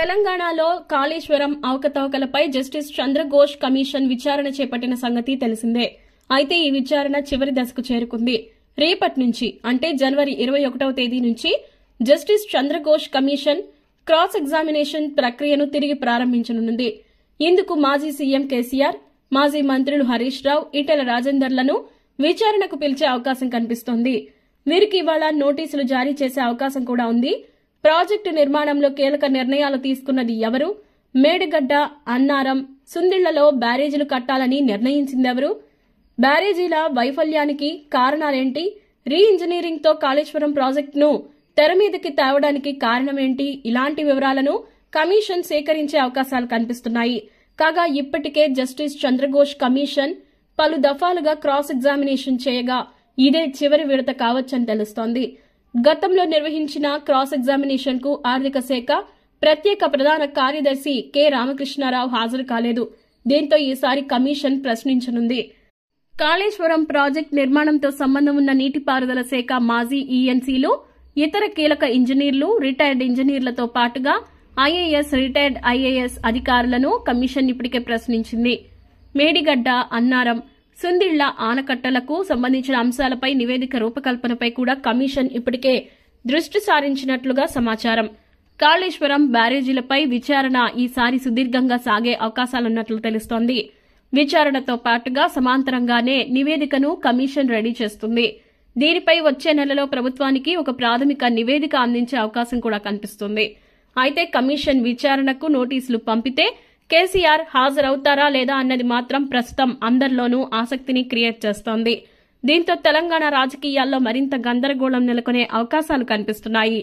తెలంగాణలో Kaleshwaram అవకతవకలపై justice Chandra Ghose commission విచారణ చేపట్టిన సంగతి తెలిసిందే. అయితే ఈ విచారణ చివరి దశకు చేరుకుంది. రేపటి నుంచి అంటే జనవరి 21వ తేదీ నుంచి justice Chandra Ghose commission cross examination ప్రక్రియను తిరిగి ప్రారంభించనుంది. ఇందుకు మాజీ సీఎం కేసీఆర్, మాజీ మంత్రులు హరీష్ రావు, ఈటెల రాజేందర్లను విచారణకు పిలిచే అవకాశం కనిపిస్తోంది. వీరికి ఇవాళ నోటీసులు జారీ చేసే అవకాశం కూడా ఉంది. ప్రాజెక్టు నిర్మాణంలో కీలక నిర్ణయాలు తీసుకున్నది ఎవరు? మేడిగడ్డ, అన్నారం, సుందిళ్లలో బ్యారేజీలు కట్టాలని నిర్ణయించిందెవరు? బ్యారేజీల వైఫల్యానికి కారణాలేంటి? రీ ఇంజనీరింగ్ తో కాళేశ్వరం ప్రాజెక్టును తెరమీదకి తేవడానికి కారణమేంటి? ఇలాంటి వివరాలను కమిషన్ సేకరించే అవకాశాలు కనిపిస్తున్నాయి. కాగా ఇప్పటికే జస్టిస్ చంద్రఘోష్ కమిషన్ పలు దఫాలుగా క్రాస్ ఎగ్జామినేషన్ చేయగా ఇదే చివరి విడత కావచ్చని తెలుస్తోంది. గతంలో నిర్వహించిన క్రాస్ ఎగ్జామినేషన్ కు ఆర్థిక శాఖ ప్రత్యేక ప్రధాన కార్యదర్శి కె రామకృష్ణారావు హాజరు కాలేదు. దీంతో ఈసారి కమిషన్ ప్రశ్నించనుంది. కాళేశ్వరం ప్రాజెక్టు నిర్మాణంతో సంబంధం ఉన్న నీటిపారుదల శాఖ మాజీ ఈఎన్సీలు, ఇతర కీలక ఇంజనీర్లు, రిటైర్డ్ ఇంజనీర్లతో పాటుగా ఐఏఎస్, రిటైర్డ్ ఐఏఎస్ అధికారులను కమిషన్ ఇప్పటికే ప్రశ్నించింది. మేడిగడ్డ, అన్నారం, సుందిళ్ల ఆనకట్టలకు సంబంధించిన అంశాలపై నివేదిక రూపకల్పనపై కూడా కమిషన్ ఇప్పటికే దృష్టి సారించినట్లుగా సమాచారం. కాళేశ్వరం బ్యారేజీలపై విచారణ ఈసారి సుదీర్ఘంగా సాగే అవకాశాలున్నట్లు తెలుస్తోంది. విచారణతో పాటుగా సమాంతరంగానే నివేదికను కమిషన్ రెడీ చేస్తుంది. దీనిపై వచ్చే నెలలో ప్రభుత్వానికి ఒక ప్రాథమిక నివేదిక అందించే అవకాశం కూడా కనిపిస్తుంది. అయితే కమిషన్ విచారణకు నోటీసులు పంపితే కేసీఆర్ హాజరవుతారా లేదా అన్నది మాత్రం ప్రస్తుతం అందరిలోనూ ఆసక్తిని క్రియేట్ చేస్తోంది. దీంతో తెలంగాణ రాజకీయాల్లో మరింత గందరగోళం నెలకొనే అవకాశాలు కనిపిస్తున్నాయి.